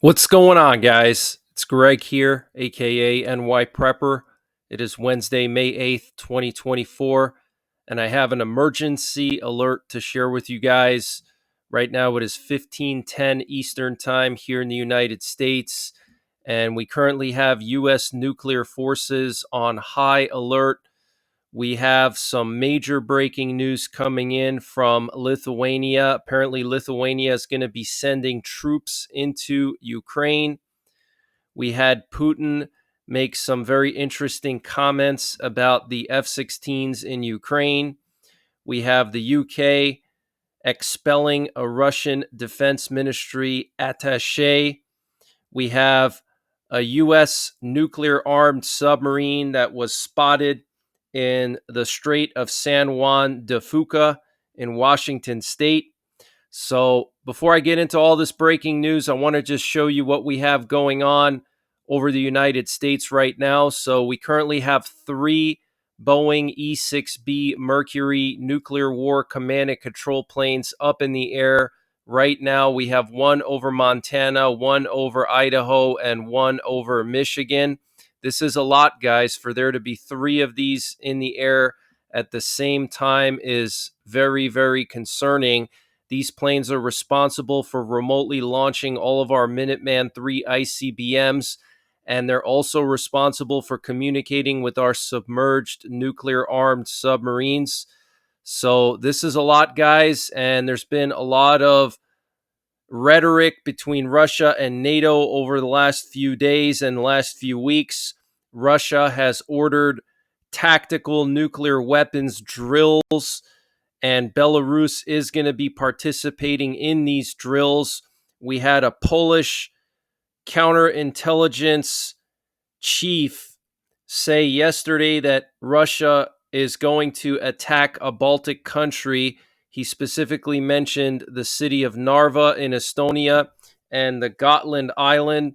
What's going on, guys? It's Greg here, aka NYPrepper. It is Wednesday, May 8th, 2024, and I have an emergency alert to share with you guys. Right now, it is 15:10 Eastern Time here in the United States, and we currently have U.S. nuclear forces on high alert. We have some major breaking news coming in from Lithuania. Apparently, Lithuania is going to be sending troops into Ukraine. We had Putin make some very interesting comments about the F 16s in Ukraine. We have the UK expelling a Russian Defense Ministry attaché. We have a U.S. nuclear armed submarine that was spotted in the Strait of San Juan de Fuca in Washington State. So, before I get into all this breaking news, I want to just show you what we have going on over the United States right now. So, we currently have 3 Boeing E-6B Mercury nuclear war command and control planes up in the air. Right now, we have 1 over Montana, 1 over Idaho, and 1 over Michigan. This is a lot, guys. For there to be 3 of these in the air at the same time is very, very concerning. These planes are responsible for remotely launching all of our Minuteman III ICBMs, and they're also responsible for communicating with our submerged nuclear-armed submarines. So this is a lot, guys, and there's been a lot of rhetoric between Russia and NATO over the last few days and the last few weeks. Russia has ordered tactical nuclear weapons drills, and Belarus is going to be participating in these drills. We had a Polish counterintelligence chief say yesterday that Russia is going to attack a Baltic country. He specifically mentioned the city of Narva in Estonia and the Gotland Island,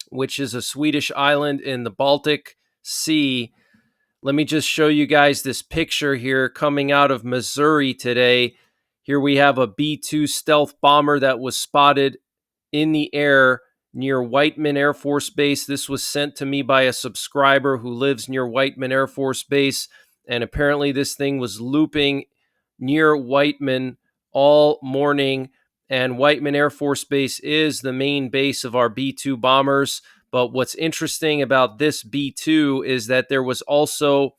which is a Swedish island in the Baltic Sea. Let me just show you guys this picture here coming out of Missouri today. Here we have a B-2 stealth bomber that was spotted in the air near Whiteman Air Force Base. This was sent to me by a subscriber who lives near Whiteman Air Force Base, and apparently this thing was looping near Whiteman all morning, and Whiteman Air Force Base is the main base of our B-2 bombers. But what's interesting about this B-2 is that there was also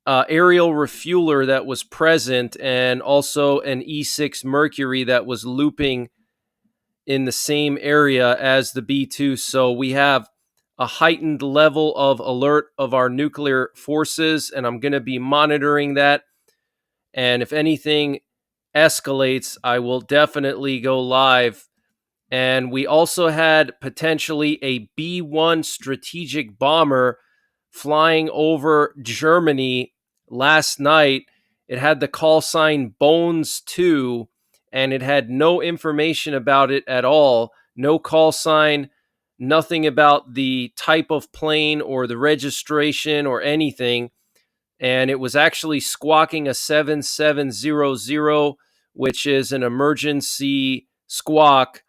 aerial refueler that was present, and also an E-6 Mercury that was looping in the same area as the B-2. So we have a heightened level of alert of our nuclear forces, and I'm going to be monitoring that. And if anything escalates, I will definitely go live. And we also had potentially a B-1 strategic bomber flying over Germany last night. It had the call sign Bones 2, and it had no information about it at all. No call sign, nothing about the type of plane or the registration or anything. And it was actually squawking a 7700, which is an emergency squawk.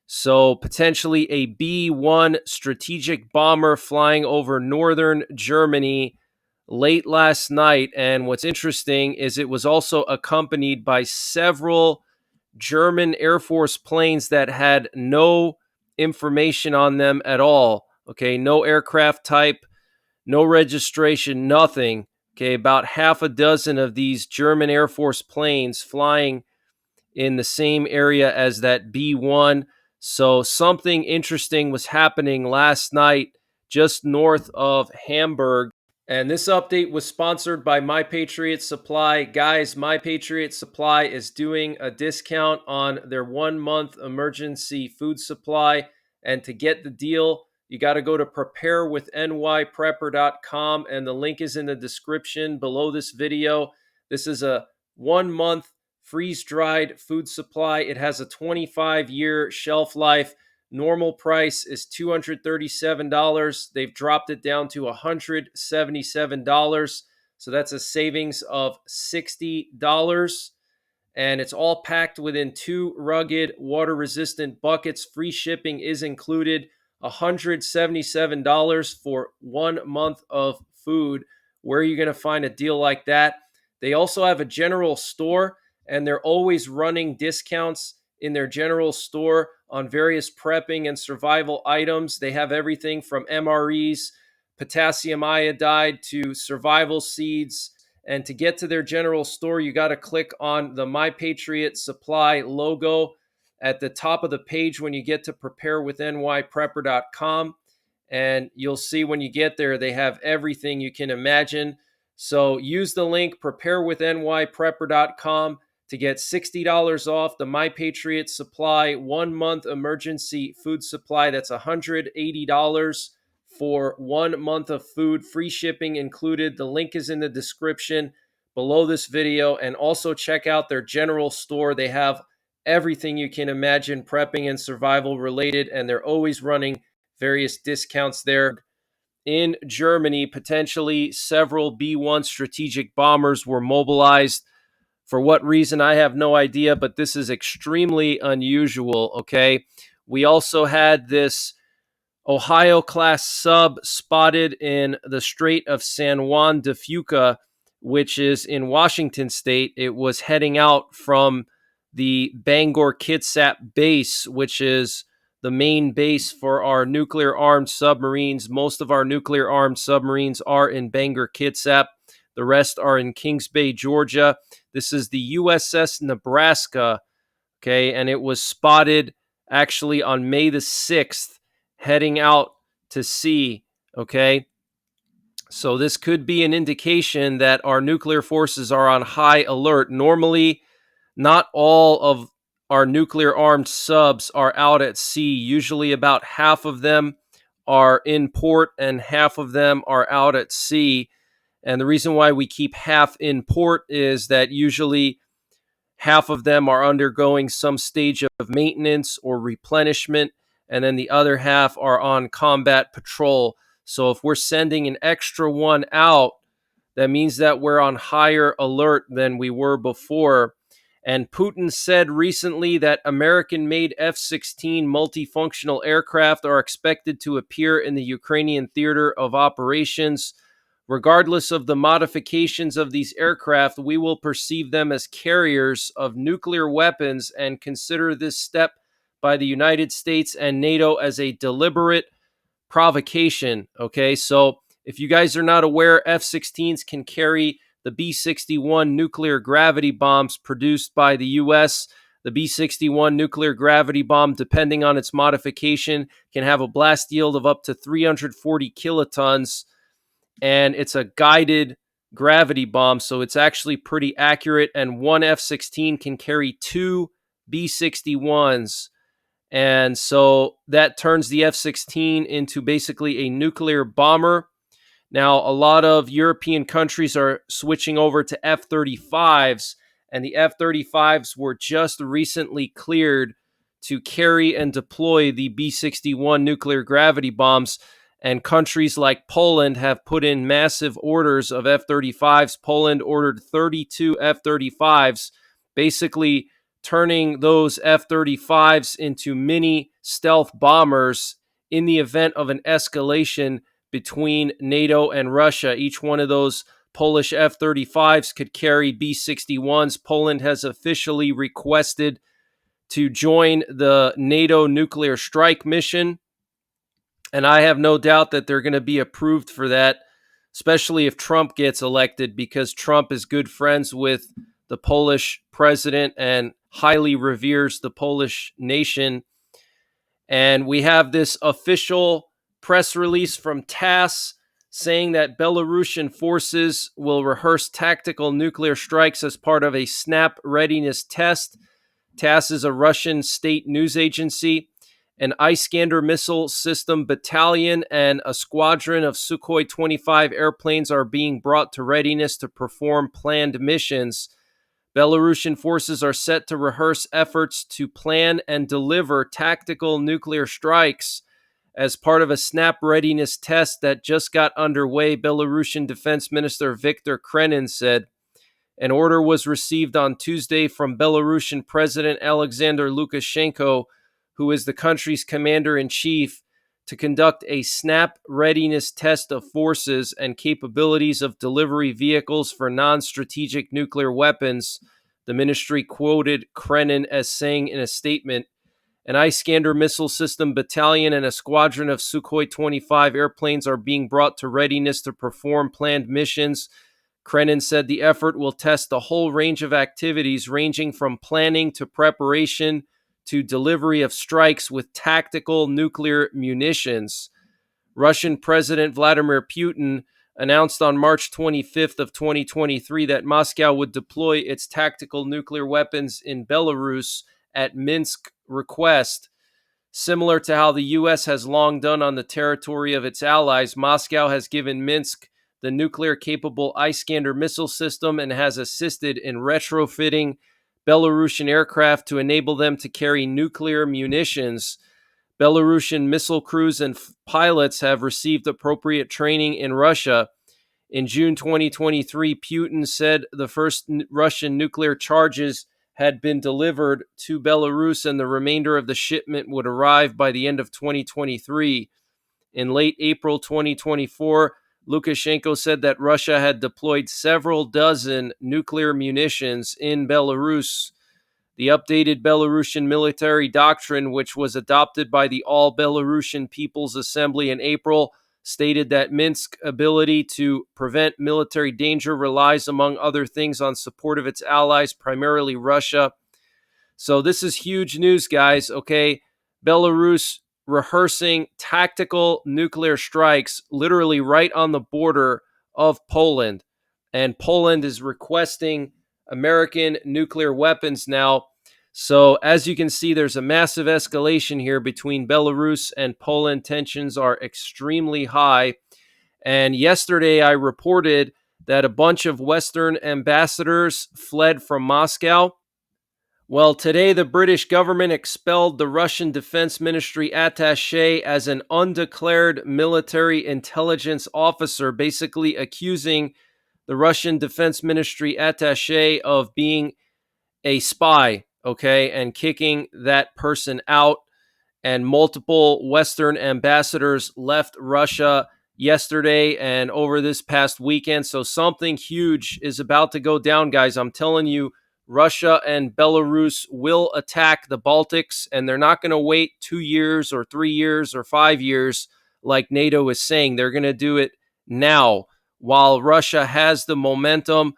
So potentially a B-1 strategic bomber flying over northern Germany late last night. And what's interesting is it was also accompanied by several German Air Force planes that had no information on them at all. Okay, no aircraft type, no registration, nothing. Okay, about half a dozen of these German Air Force planes flying in the same area as that B-1. So something interesting was happening last night just north of Hamburg. And this update was sponsored by My Patriot Supply. Guys, My Patriot Supply is doing a discount on their 1-month emergency food supply. And to get the deal, you got to go to preparewithnyprepper.com, and the link is in the description below this video. This is a 1-month freeze-dried food supply. It has a 25-year shelf life. Normal price is $237. They've dropped it down to $177. So that's a savings of $60. and it's all packed within 2 rugged, water-resistant buckets. Free shipping is included. $177 for 1 month of food. Where are you going to find a deal like that? They also have a general store, and they're always running discounts in their general store on various prepping and survival items. They have everything from MREs, potassium iodide, to survival seeds. And to get to their general store, you got to click on the My Patriot Supply logo at the top of the page when you get to preparewithnyprepper.com. And you'll see when you get there, they have everything you can imagine. So use the link preparewithnyprepper.com to get $60 off the My Patriot Supply 1 month emergency food supply. That's $180 for 1 month of food, free shipping included. The link is in the description below this video. And also check out their general store. They have everything you can imagine prepping and survival related, and they're always running various discounts there. In Germany, potentially several B-1 strategic bombers were mobilized. For what reason, I have no idea, but this is extremely unusual, okay? We also had this Ohio-class sub spotted in the Strait of San Juan de Fuca, which is in Washington state. It was heading out from the Bangor Kitsap base, which is the main base for our nuclear-armed submarines. Most of our nuclear-armed submarines are in Bangor Kitsap. The rest are in Kings Bay, Georgia. This is the USS Nebraska, okay, and it was spotted actually on May the 6th, heading out to sea, okay? So this could be an indication that our nuclear forces are on high alert. Normally, not all of our nuclear-armed subs are out at sea. Usually about half of them are in port and half of them are out at sea. And the reason why we keep half in port is that usually half of them are undergoing some stage of maintenance or replenishment, and then the other half are on combat patrol. So if we're sending an extra one out, that means that we're on higher alert than we were before. And Putin said recently that American-made F-16 multifunctional aircraft are expected to appear in the Ukrainian theater of operations. Regardless of the modifications of these aircraft, we will perceive them as carriers of nuclear weapons and consider this step by the United States and NATO as a deliberate provocation. Okay, so if you guys are not aware, F-16s can carry the B-61 nuclear gravity bombs produced by the U.S. The B-61 nuclear gravity bomb, depending on its modification, can have a blast yield of up to 340 kilotons, and it's a guided gravity bomb, so it's actually pretty accurate, and one F-16 can carry 2 B-61s, and so that turns the F-16 into basically a nuclear bomber. Now, a lot of European countries are switching over to F-35s, and the F-35s were just recently cleared to carry and deploy the B-61 nuclear gravity bombs, and countries like Poland have put in massive orders of F-35s. Poland ordered 32 F-35s, basically turning those F-35s into mini stealth bombers in the event of an escalation between NATO and Russia. Each one of those Polish F-35s could carry B-61s. Poland has officially requested to join the NATO nuclear strike mission, and I have no doubt that they're going to be approved for that, especially if Trump gets elected, because Trump is good friends with the Polish president and highly reveres the Polish nation. And we have this official press release from TASS saying that Belarusian forces will rehearse tactical nuclear strikes as part of a snap readiness test. TASS is a Russian state news agency. An Iskander missile system battalion and a squadron of Sukhoi 25 airplanes are being brought to readiness to perform planned missions. Belarusian forces are set to rehearse efforts to plan and deliver tactical nuclear strikes as part of a snap readiness test that just got underway, Belarusian Defense Minister Viktor Krenin said. An order was received on Tuesday from Belarusian President Alexander Lukashenko, who is the country's commander-in-chief, to conduct a snap readiness test of forces and capabilities of delivery vehicles for non-strategic nuclear weapons. The ministry quoted Kremlin as saying in a statement, an Iskander missile system battalion and a squadron of Sukhoi 25 airplanes are being brought to readiness to perform planned missions. Kremlin said the effort will test a whole range of activities ranging from planning to preparation to delivery of strikes with tactical nuclear munitions. Russian President Vladimir Putin announced on March 25th of 2023 that Moscow would deploy its tactical nuclear weapons in Belarus at Minsk request. Similar to how the U.S. has long done on the territory of its allies, Moscow has given Minsk the nuclear-capable Iskander missile system and has assisted in retrofitting Belarusian aircraft to enable them to carry nuclear munitions. Belarusian missile crews and pilots have received appropriate training in Russia. In June 2023, Putin said the first Russian nuclear charges had been delivered to Belarus and the remainder of the shipment would arrive by the end of 2023. In late April 2024, Lukashenko said that Russia had deployed several dozen nuclear munitions in Belarus. The updated Belarusian military doctrine, which was adopted by the All Belarusian People's Assembly in April, stated that Minsk's ability to prevent military danger relies, among other things, on support of its allies, primarily Russia. So this is huge news, guys, okay? Belarus rehearsing tactical nuclear strikes literally right on the border of Poland. And Poland is requesting American nuclear weapons now. So as you can see, there's a massive escalation here between Belarus and Poland. Tensions are extremely high. And yesterday I reported that a bunch of Western ambassadors fled from Moscow. Well, today the British government expelled the Russian Defense Ministry attaché as an undeclared military intelligence officer, basically accusing the Russian Defense Ministry attaché of being a spy, okay, and kicking that person out. And multiple Western ambassadors left Russia yesterday and over this past weekend. So something huge is about to go down, guys. I'm telling you, Russia and Belarus will attack the Baltics, and they're not going to wait 2 years or 3 years or 5 years like NATO is saying. They're going to do it now while Russia has the momentum,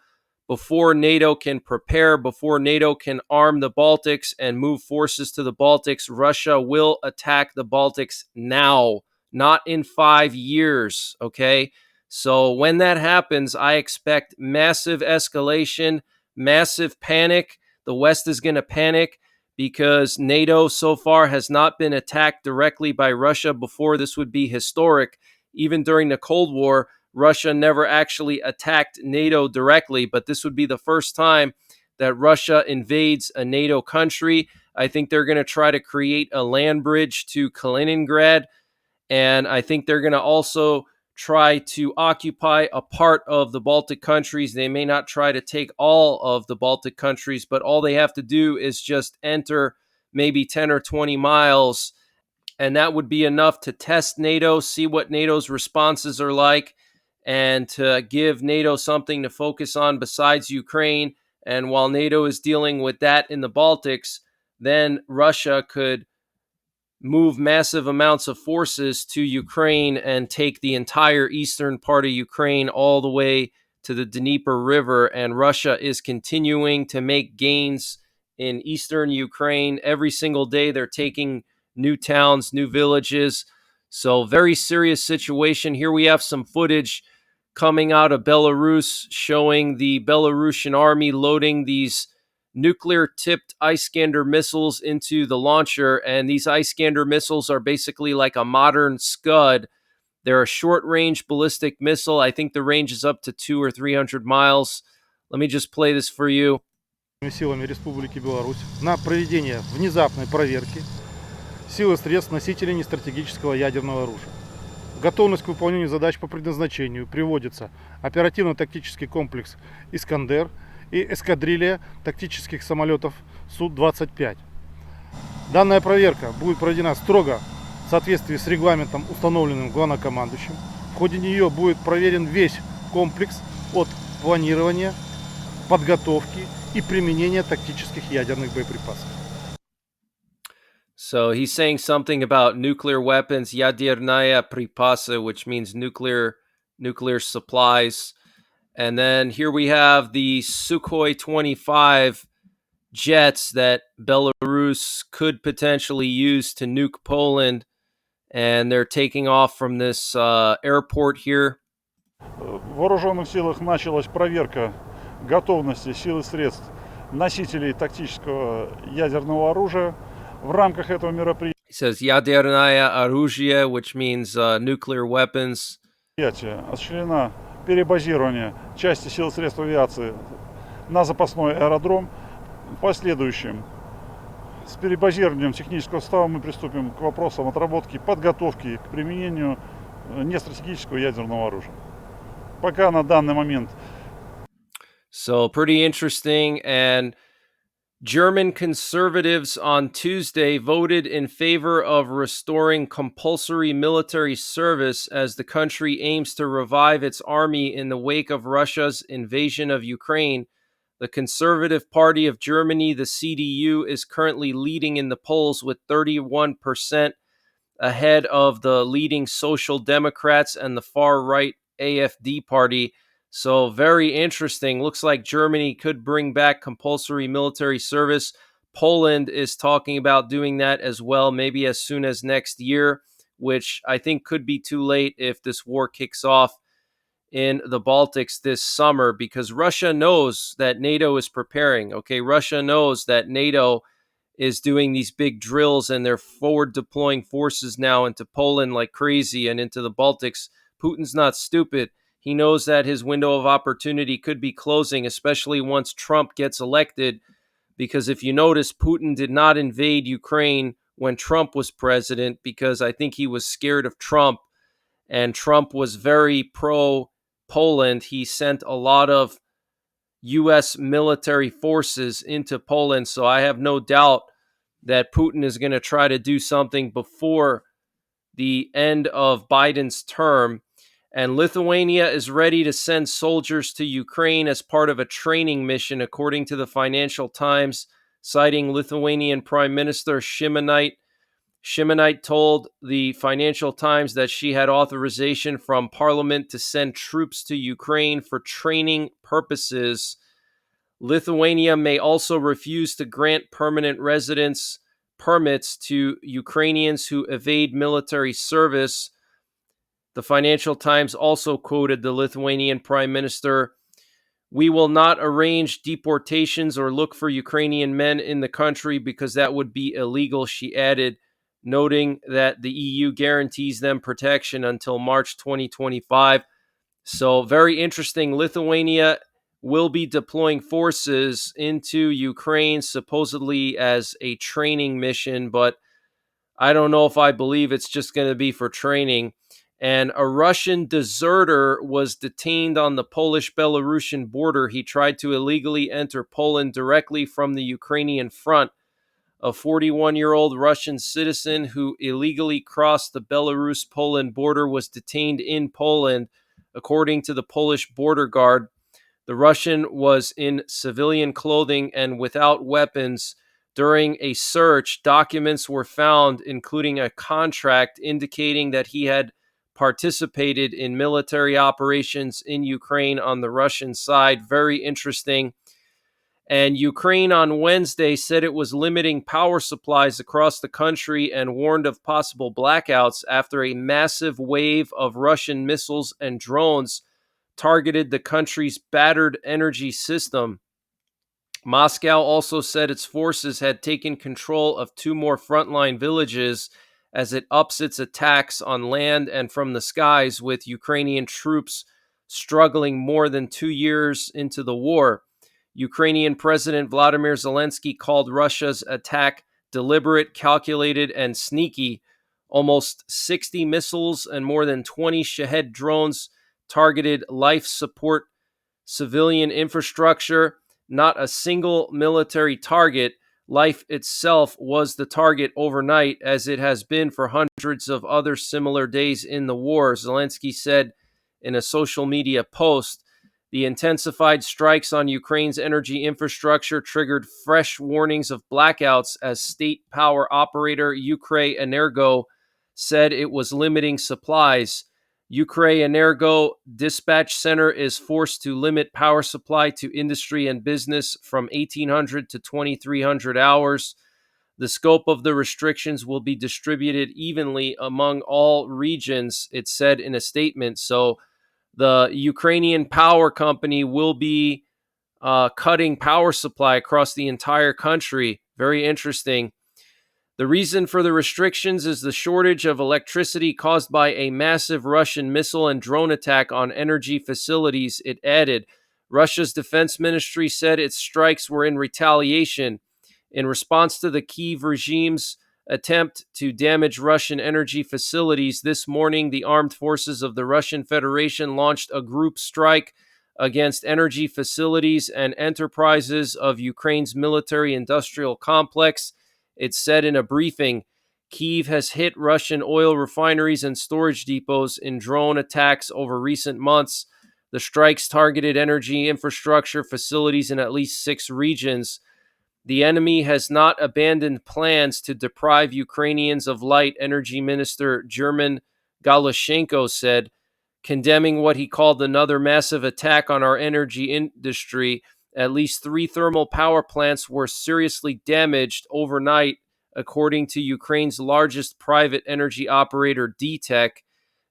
before NATO can prepare, before NATO can arm the Baltics and move forces to the Baltics. Russia will attack the Baltics now, not in 5 years, okay? So when that happens, I expect massive escalation, massive panic. The West is going to panic because NATO so far has not been attacked directly by Russia before. This would be historic. Even during the Cold War, Russia never actually attacked NATO directly, but this would be the first time that Russia invades a NATO country. I think they're going to try to create a land bridge to Kaliningrad, and I think they're going to also try to occupy a part of the Baltic countries. They may not try to take all of the Baltic countries, but all they have to do is just enter maybe 10 or 20 miles, and that would be enough to test NATO, see what NATO's responses are like, and to give NATO something to focus on besides Ukraine. And while NATO is dealing with that in the Baltics, then Russia could move massive amounts of forces to Ukraine and take the entire eastern part of Ukraine all the way to the Dnieper River. And Russia is continuing to make gains in eastern Ukraine. Every single day they're taking new towns, new villages. So very serious situation. Here we have some footage coming out of Belarus showing the Belarusian army loading these nuclear-tipped Iskander missiles into the launcher, and these Iskander missiles are basically like a modern Scud. They're a short-range ballistic missile. I think the range is up to 200 or 300 miles. Let me just play this for you. Силами Республики Беларусь на проведение внезапной проверки сил и средств носителей нестратегического ядерного оружия. Готовность к выполнению задач по предназначению приводится оперативно-тактический комплекс «Искандер» и эскадрилья тактических самолетов Су-25. Данная проверка будет проведена строго в соответствии с регламентом, установленным главнокомандующим. В ходе нее будет проверен весь комплекс от планирования, подготовки и применения тактических ядерных боеприпасов. So he's saying something about nuclear weapons, ядерная припасы, which means nuclear supplies. And then here we have the Sukhoi 25 jets that Belarus could potentially use to nuke Poland. And they're taking off from this airport here. В вооруженных силах началась проверка готовности сил и средств носителей тактического ядерного оружия. В рамках этого мероприятия He says ядерное оружие, which means nuclear weapons. осуществлено перебазирование части сил и средств авиации на запасной аэродром. В последующем с перебазированием технического состава мы приступим к вопросам отработки, подготовки к применению нестратегического ядерного оружия. Пока на данный момент. So pretty interesting. And German conservatives on Tuesday voted in favor of restoring compulsory military service as the country aims to revive its army in the wake of Russia's invasion of Ukraine. The Conservative Party of Germany, the CDU, is currently leading in the polls with 31% ahead of the leading Social Democrats and the far-right AfD party. So very interesting. Looks like Germany could bring back compulsory military service. Poland is talking about doing that as well, maybe as soon as next year, which I think could be too late if this war kicks off in the Baltics this summer, because Russia knows that NATO is preparing. Okay, Russia knows that NATO is doing these big drills and they're forward deploying forces now into Poland like crazy and into the Baltics. Putin's not stupid. He knows that his window of opportunity could be closing, especially once Trump gets elected, because if you notice, Putin did not invade Ukraine when Trump was president because I think he was scared of Trump, and Trump was very pro-Poland. He sent a lot of U.S. military forces into Poland, so I have no doubt that Putin is going to try to do something before the end of Biden's term. And Lithuania is ready to send soldiers to Ukraine as part of a training mission, according to the Financial Times, citing Lithuanian Prime Minister Šimaitė. Šimaitė told the Financial Times that she had authorization from Parliament to send troops to Ukraine for training purposes. Lithuania may also refuse to grant permanent residence permits to Ukrainians who evade military service. The Financial Times also quoted the Lithuanian Prime Minister, "We will not arrange deportations or look for Ukrainian men in the country because that would be illegal," she added, noting that the EU guarantees them protection until March 2025. So very interesting. Lithuania will be deploying forces into Ukraine supposedly as a training mission, but I don't know if I believe it's just going to be for training. And a Russian deserter was detained on the Polish-Belarusian border. He tried to illegally enter Poland directly from the Ukrainian front. A 41-year-old Russian citizen who illegally crossed the Belarus-Poland border was detained in Poland, according to the Polish border guard. The Russian was in civilian clothing and without weapons. During a search, documents were found, including a contract indicating that he had participated in military operations in Ukraine on the Russian side. Very interesting. And Ukraine on Wednesday said it was limiting power supplies across the country and warned of possible blackouts after a massive wave of Russian missiles and drones targeted the country's battered energy system. Moscow also said its forces had taken control of 2 more frontline villages as it ups its attacks on land and from the skies, with Ukrainian troops struggling more than 2 years into the war. Ukrainian President Vladimir Zelensky called Russia's attack deliberate, calculated, and sneaky. Almost 60 missiles and more than 20 Shahed drones targeted life support civilian infrastructure. not a single military target. Life itself was the target overnight, as it has been for hundreds of other similar days in the war, Zelensky said in a social media post. The intensified strikes on Ukraine's energy infrastructure triggered fresh warnings of blackouts as state power operator Ukrenergo said it was limiting supplies. Ukrenergo Dispatch Center is forced to limit power supply to industry and business from 1800 to 2300 hours. The scope of the restrictions will be distributed evenly among all regions, it said in a statement. So the Ukrainian power company will be cutting power supply across the entire country. Very interesting. The reason for the restrictions is the shortage of electricity caused by a massive Russian missile and drone attack on energy facilities, it added. Russia's defense ministry said its strikes were in retaliation in response to the Kyiv regime's attempt to damage Russian energy facilities. This morning, the armed forces of the Russian Federation launched a group strike against energy facilities and enterprises of Ukraine's military-industrial complex. It said in a briefing. Kyiv has hit Russian oil refineries and storage depots in drone attacks over recent months. The strikes targeted energy infrastructure facilities in at least 6 regions. The enemy has not abandoned plans to deprive Ukrainians of light, Energy Minister German Galushenko said, condemning what he called another massive attack on our energy industry. At least 3 thermal power plants were seriously damaged overnight, according to Ukraine's largest private energy operator, DTEK.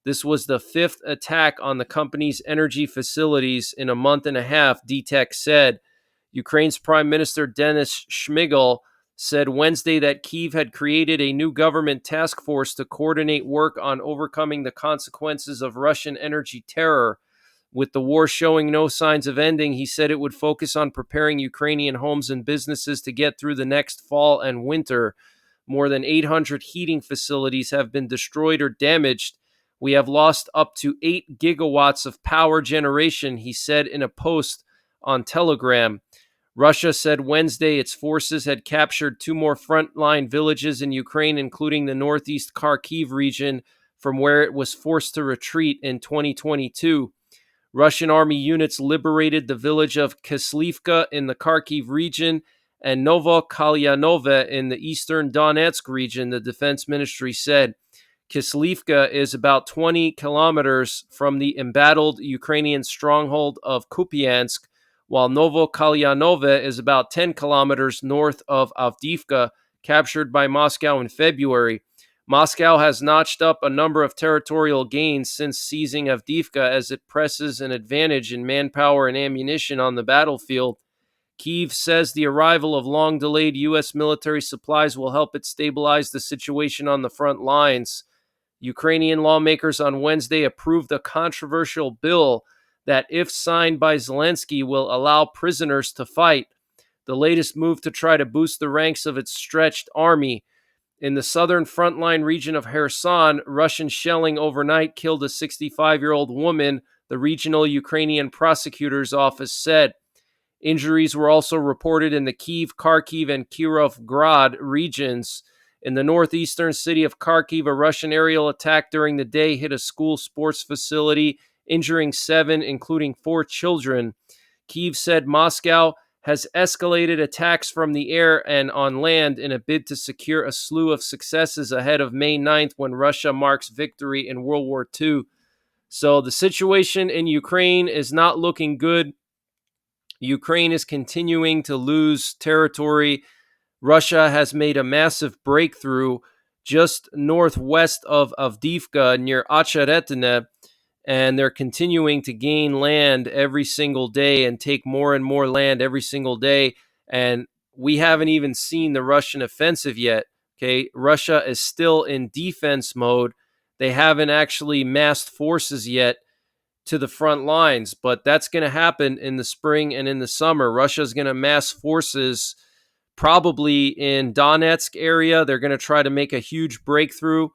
This was the 5th attack on the company's energy facilities in a month and a half, DTEK said. Ukraine's Prime Minister Denis Shmyhal said Wednesday that Kyiv had created a new government task force to coordinate work on overcoming the consequences of Russian energy terror. With the war showing no signs of ending, he said it would focus on preparing Ukrainian homes and businesses to get through the next fall and winter. More than 800 heating facilities have been destroyed or damaged. We have lost up to 8 gigawatts of power generation, he said in a post on Telegram. Russia said Wednesday its forces had captured 2 more frontline villages in Ukraine, including the northeast Kharkiv region, from where it was forced to retreat in 2022. Russian army units liberated the village of Kislivka in the Kharkiv region and Novokalyanove in the eastern Donetsk region, the defense ministry said. Kislivka is about 20 kilometers from the embattled Ukrainian stronghold of Kupiansk, while Novokalyanove is about 10 kilometers north of Avdiivka, captured by Moscow in February. Moscow has notched up a number of territorial gains since seizing Avdiivka as it presses an advantage in manpower and ammunition on the battlefield. Kyiv says the arrival of long-delayed U.S. military supplies will help it stabilize the situation on the front lines. Ukrainian lawmakers on Wednesday approved a controversial bill that, if signed by Zelensky, will allow prisoners to fight, the latest move to try to boost the ranks of its stretched army. In the southern frontline region of Kherson, Russian shelling overnight killed a 65-year-old woman, the regional Ukrainian prosecutor's office said. Injuries were also reported in the Kyiv, Kharkiv, and Kirovgrad regions. In the northeastern city of Kharkiv, a Russian aerial attack during the day hit a school sports facility, injuring 7, including 4 children. Kyiv said Moscow has escalated attacks from the air and on land in a bid to secure a slew of successes ahead of May 9th, when Russia marks victory in World War II. So the situation in Ukraine is not looking good. Ukraine is continuing to lose territory. Russia has made a massive breakthrough just northwest of Avdiivka near Acheretine, and they're continuing to gain land every single day and take more and more land every single day. And we haven't even seen the Russian offensive yet. Okay, Russia is still in defense mode. They haven't actually massed forces yet to the front lines, but that's going to happen in the spring and in the summer. Russia's going to mass forces probably in Donetsk area. They're going to try to make a huge breakthrough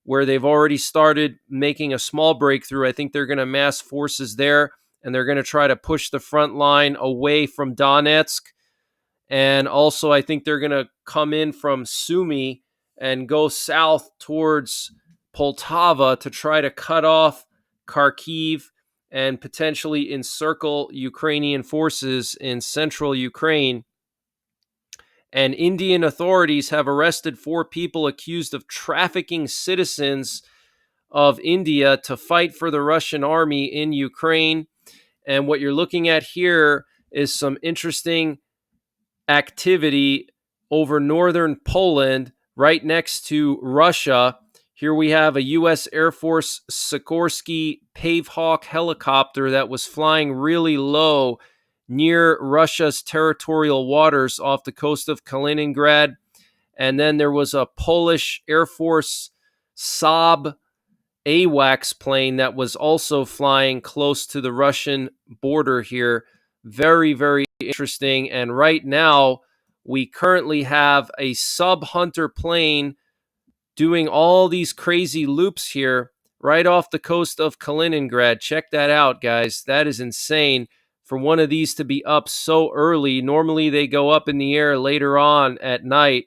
where they've already started making a small breakthrough. I think they're going to mass forces there. and they're going to try to push the front line away from Donetsk. And also, I think they're going to come in from Sumy and go south towards Poltava to try to cut off Kharkiv and potentially encircle Ukrainian forces in central Ukraine. And Indian authorities have arrested 4 people accused of trafficking citizens of India to fight for the Russian army in Ukraine. And what you're looking at here is some interesting activity over northern Poland, right next to Russia. Here we have a U.S. Air Force Sikorsky Pavehawk helicopter that was flying really low near Russia's territorial waters off the coast of Kaliningrad. And then there was a Polish Air Force Saab AWACS plane that was also flying close to the Russian border here. Very, very interesting. And right now, we currently have a sub-Hunter plane doing all these crazy loops here right off the coast of Kaliningrad. Check that out, guys. That is insane for one of these to be up so early. Normally, they go up in the air later on at night.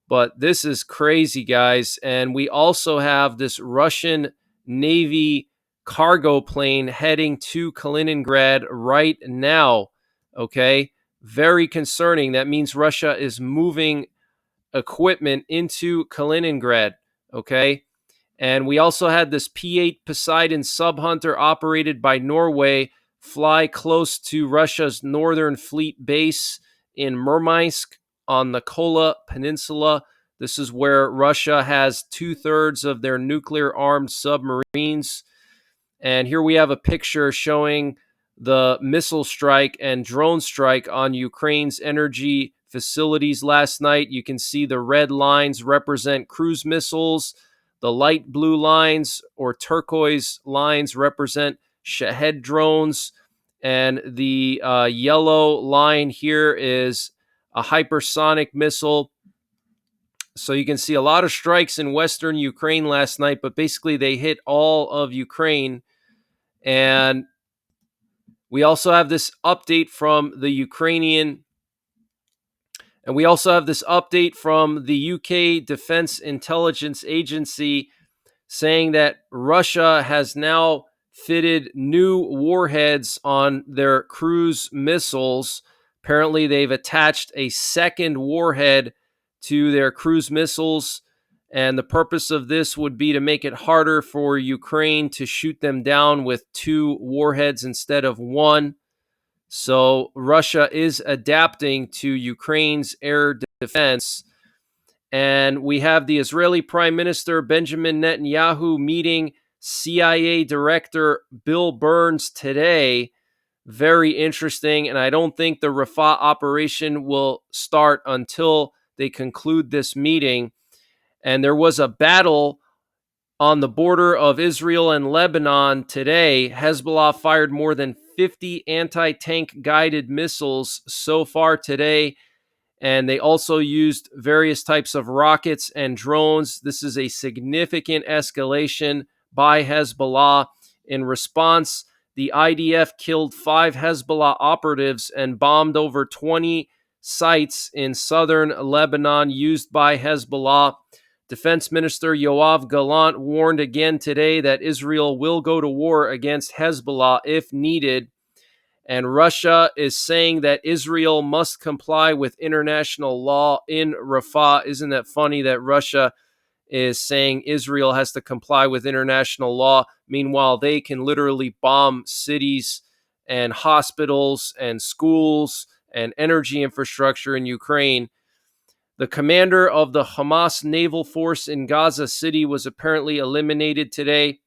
But this is crazy, guys. And we also have this Russian Navy cargo plane heading to Kaliningrad right now. Okay. Very concerning. That means Russia is moving equipment into Kaliningrad. Okay. And we also had this P-8 Poseidon sub-Hunter operated by Norway fly close to Russia's Northern Fleet base in Murmansk on the Kola Peninsula. This is where Russia has 2/3 of their nuclear-armed submarines. And here we have a picture showing the missile strike and drone strike on Ukraine's energy facilities last night. You can see the red lines represent cruise missiles. The light blue lines or turquoise lines represent Shahed drones. And the yellow line here is a hypersonic missile. So you can see a lot of strikes in western Ukraine last night, but basically they hit all of Ukraine. And we also have this update from the Ukrainian, and we also have this update from the UK Defense Intelligence Agency saying that Russia has now fitted new warheads on their cruise missiles. Apparently, they've attached a second warhead to their cruise missiles, and the purpose of this would be to make it harder for Ukraine to shoot them down with 2 warheads instead of 1. So Russia is adapting to Ukraine's air defense. And we have the Israeli Prime Minister Benjamin Netanyahu meeting CIA Director Bill Burns today. Very interesting. And I don't think the Rafah operation will start until they conclude this meeting. And there was a battle on the border of Israel and Lebanon today. Hezbollah fired more than 50 anti-tank guided missiles so far today. And they also used various types of rockets and drones. This is a significant escalation by Hezbollah. In response, the IDF killed 5 Hezbollah operatives and bombed over 20 sites in southern Lebanon used by Hezbollah. Defense Minister Yoav Gallant warned again today that Israel will go to war against Hezbollah if needed. And Russia is saying that Israel must comply with international law in Rafah. Isn't that funny that Russia is saying Israel has to comply with international law? Meanwhile, they can literally bomb cities and hospitals and schools and energy infrastructure in Ukraine. The commander of the Hamas naval force in Gaza City was apparently eliminated today.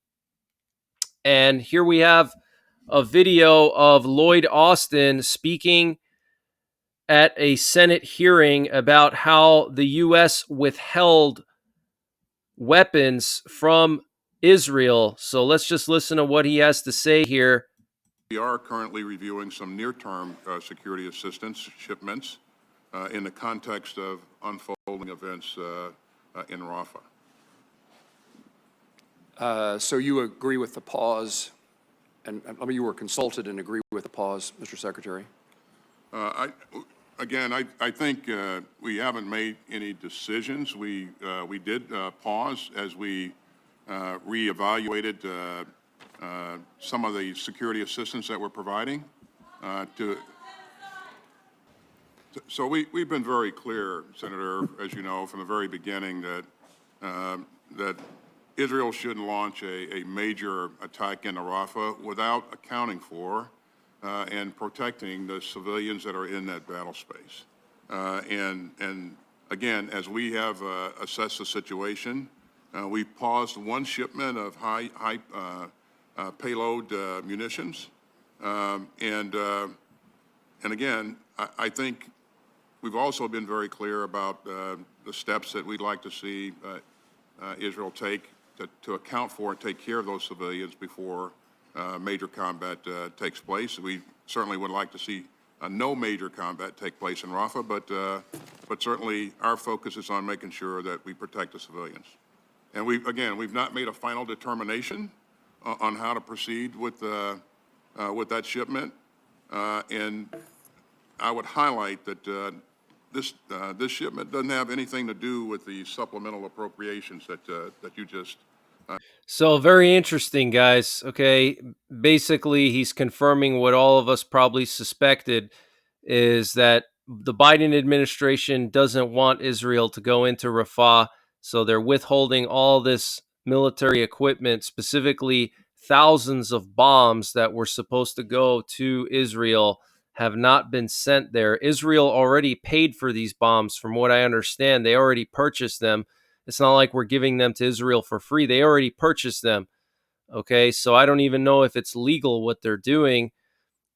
And here we have a video of Lloyd Austin speaking at a Senate hearing about how the U.S. withheld weapons from Israel. So let's just listen to what he has to say here. We are currently reviewing some near-term security assistance shipments in the context of unfolding events in Rafah. So you agree with the pause And you were consulted and agree with the pause, Mr. Secretary? I think we haven't made any decisions. We did pause as we reevaluated some of the security assistance that we're providing So we've been very clear, Senator, as you know, from the very beginning that Israel shouldn't launch a major attack into Rafah without accounting for and protecting the civilians that are in that battle space. And again, as we have assessed the situation, we paused one shipment of high payload munitions. And again, I think we've also been very clear about the steps that we'd like to see Israel take to account for and take care of those civilians before major combat takes place. We certainly would like to see no major combat take place in Rafah, but certainly our focus is on making sure that we protect the civilians. And we've not made a final determination on how to proceed with that shipment. And I would highlight that this shipment doesn't have anything to do with the supplemental appropriations that you just. So very interesting, guys. Okay, basically, he's confirming what all of us probably suspected, is that the Biden administration doesn't want Israel to go into Rafah, so they're withholding all this military equipment, specifically thousands of bombs that were supposed to go to Israel have not been sent there. Israel already paid for these bombs, from what I understand. They already purchased them. It's not like we're giving them to Israel for free. They already purchased them. Okay, so I don't even know if it's legal what they're doing.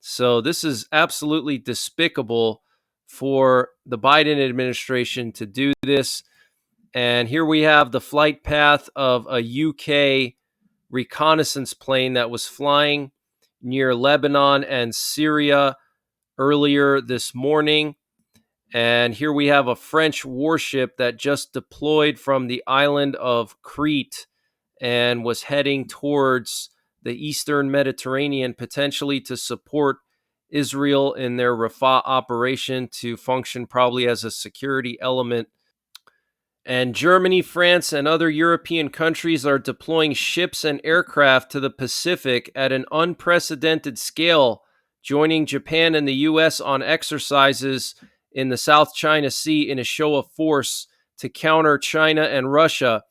So this is absolutely despicable for the Biden administration to do this. And here we have the flight path of a UK reconnaissance plane that was flying near Lebanon and Syria earlier this morning. And here we have a French warship that just deployed from the island of Crete and was heading towards the Eastern Mediterranean, potentially to support Israel in their Rafah operation, to function probably as a security element. And Germany, France, and other European countries are deploying ships and aircraft to the Pacific at an unprecedented scale, joining Japan and the U.S. on exercises in the South China Sea in a show of force to counter China and Russia.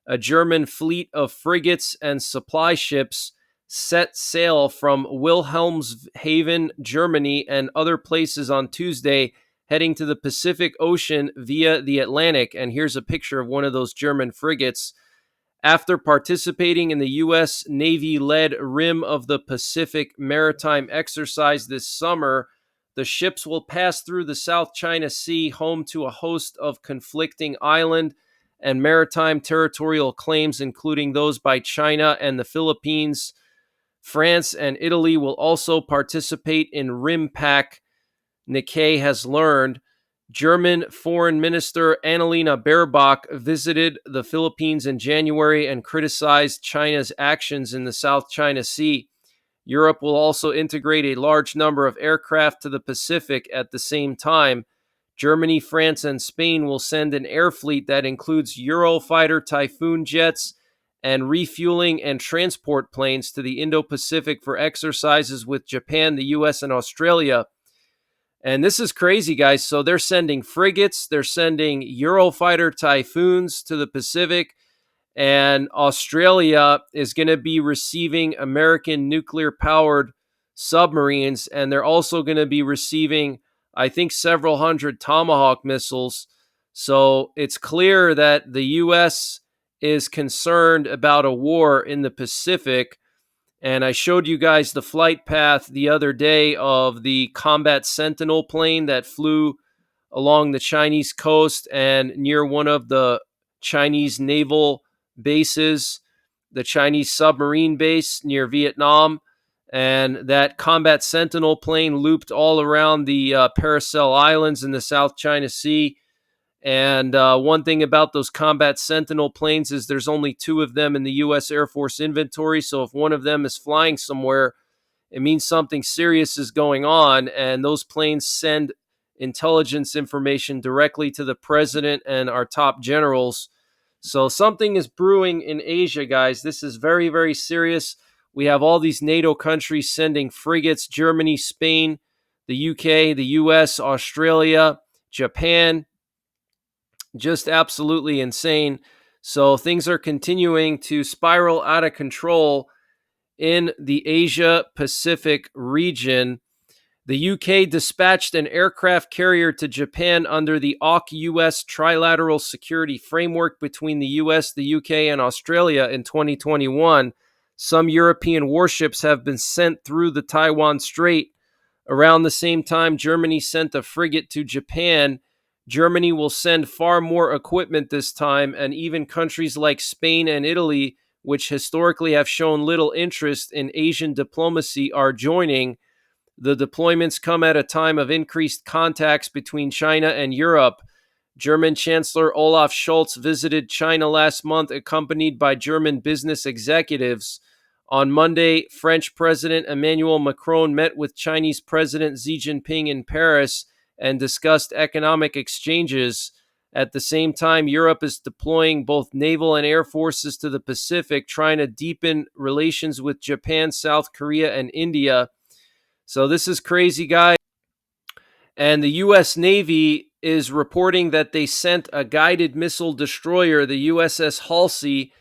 A German fleet of frigates and supply ships set sail from Wilhelmshaven, Germany, and other places on Tuesday, heading to the Pacific Ocean via the Atlantic. And here's a picture of one of those German frigates. After participating in the U.S. Navy-led Rim of the Pacific maritime exercise this summer, the ships will pass through the South China Sea, home to a host of conflicting island and maritime territorial claims, including those by China and the Philippines. France and Italy will also participate in RIMPAC, Nikkei has learned. German Foreign Minister Annalena Baerbock visited the Philippines in January and criticized China's actions in the South China Sea. Europe will also integrate a large number of aircraft to the Pacific at the same time. Germany, France, and Spain will send an air fleet that includes Eurofighter Typhoon jets and refueling and transport planes to the Indo-Pacific for exercises with Japan, the U.S., and Australia. And this is crazy, guys. So they're sending frigates, they're sending Eurofighter Typhoons to the Pacific, and Australia is going to be receiving American nuclear-powered submarines, and they're also going to be receiving, I think, several hundred Tomahawk missiles. So it's clear that the U.S. is concerned about a war in the Pacific. And I showed you guys the flight path the other day of the Combat Sentinel plane that flew along the Chinese coast and near one of the Chinese naval bases, the Chinese submarine base near Vietnam. And that Combat Sentinel plane looped all around the Paracel Islands in the South China Sea. And one thing about those Combat Sentinel planes is there's only 2 of them in the U.S. Air Force inventory. So if one of them is flying somewhere, it means something serious is going on, and those planes send intelligence information directly to the president and our top generals. So something is brewing in Asia, guys. This is very, very serious. We have all these NATO countries sending frigates: Germany, Spain, the UK, the US, Australia, Japan. Just absolutely insane. So things are continuing to spiral out of control in the Asia Pacific region. The UK dispatched an aircraft carrier to Japan under the AUK-US trilateral security framework between the US, the UK, and Australia in 2021. Some European warships have been sent through the Taiwan Strait. Around the same time, Germany sent a frigate to Japan. Germany will send far more equipment this time, and even countries like Spain and Italy, which historically have shown little interest in Asian diplomacy, are joining. The deployments come at a time of increased contacts between China and Europe. German Chancellor Olaf Scholz visited China last month, accompanied by German business executives. On Monday, French President Emmanuel Macron met with Chinese President Xi Jinping in Paris and discussed economic exchanges. At the same time, Europe is deploying both naval and air forces to the Pacific, trying to deepen relations with Japan, South Korea, and India. So this is crazy, guys. And the U.S. Navy is reporting that they sent a guided missile destroyer, the USS Halsey,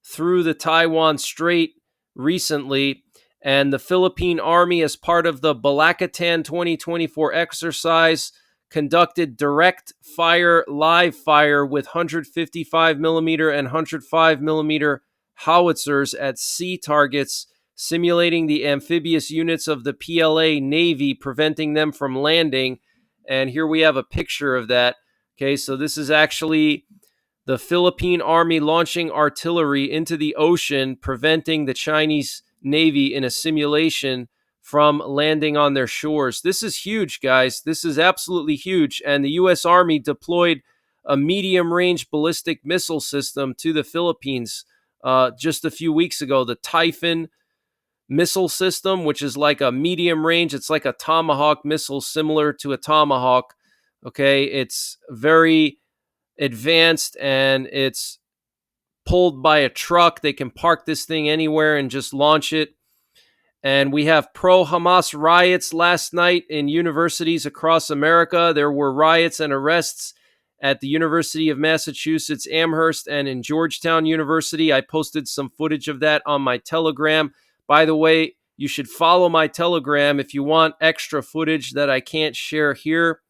through the Taiwan Strait recently. And the Philippine Army, as part of the Balakatan 2024 exercise, conducted direct fire, live fire with 155 millimeter and 105 millimeter howitzers at sea targets, simulating the amphibious units of the PLA Navy, preventing them from landing. And here we have a picture of that. Okay, so this is actually the Philippine Army launching artillery into the ocean, preventing the Chinese Navy in a simulation from landing on their shores. This is huge, guys. This is absolutely huge. And the U.S. Army deployed a medium-range ballistic missile system to the Philippines just a few weeks ago, the Typhoon missile system, which is like a medium range. It's like a Tomahawk missile, similar to a Tomahawk. Okay, it's very advanced and it's pulled by a truck. They can park this thing anywhere and just launch it. And we have pro-Hamas riots last night in universities across America. There were riots and arrests at the University of Massachusetts Amherst and in Georgetown University. I posted some footage of that on my Telegram. By the way, you should follow my Telegram if you want extra footage that I can't share here.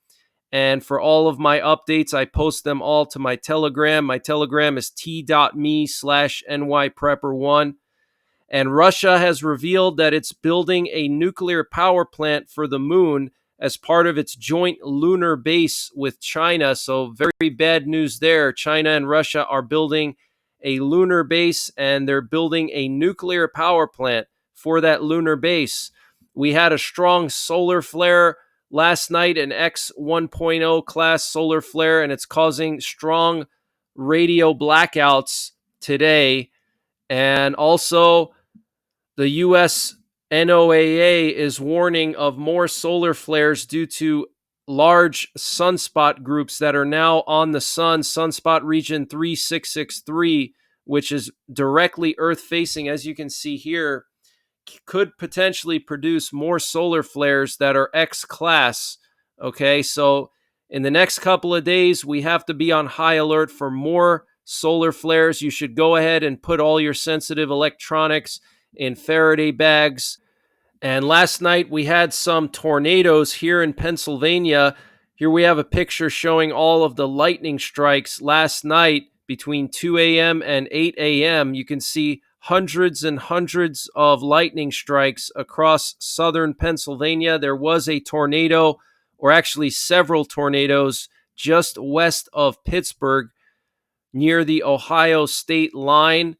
And for all of my updates, I post them all to my Telegram. My Telegram is t.me/NYPrepper1. And Russia has revealed that it's building a nuclear power plant for the moon as part of its joint lunar base with China. So very bad news there. China and Russia are building a lunar base, and they're building a nuclear power plant for that lunar base. We had a strong solar flare last night, an X 1.0 class solar flare, and it's causing strong radio blackouts today. And also, the U.S. NOAA is warning of more solar flares due to large sunspot groups that are now on the sun. Sunspot region 3663, which is directly Earth-facing, as you can see here, could potentially produce more solar flares that are X-class. Okay, so in the next couple of days, we have to be on high alert for more solar flares. You should go ahead and put all your sensitive electronics in Faraday bags. And last night we had some tornadoes here in Pennsylvania. Here we have a picture showing all of the lightning strikes last night between 2 a.m. and 8 a.m. You can see hundreds and hundreds of lightning strikes across southern Pennsylvania. There was a tornado, or actually several tornadoes, just west of Pittsburgh near the Ohio state line.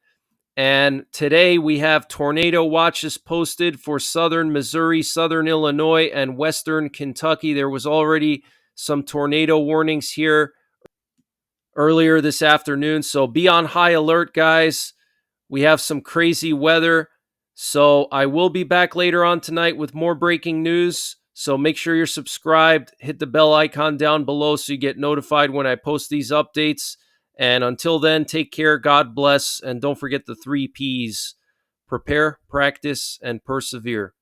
And today we have tornado watches posted for southern Missouri, southern Illinois, and western Kentucky. There was already some tornado warnings here earlier this afternoon. So be on high alert, guys. We have some crazy weather So I will be back later on tonight with more breaking news. So make sure you're subscribed. Hit the bell icon down below so you get notified when I post these updates. And until then, take care, God bless, and don't forget the 3 Ps: prepare, practice, and persevere.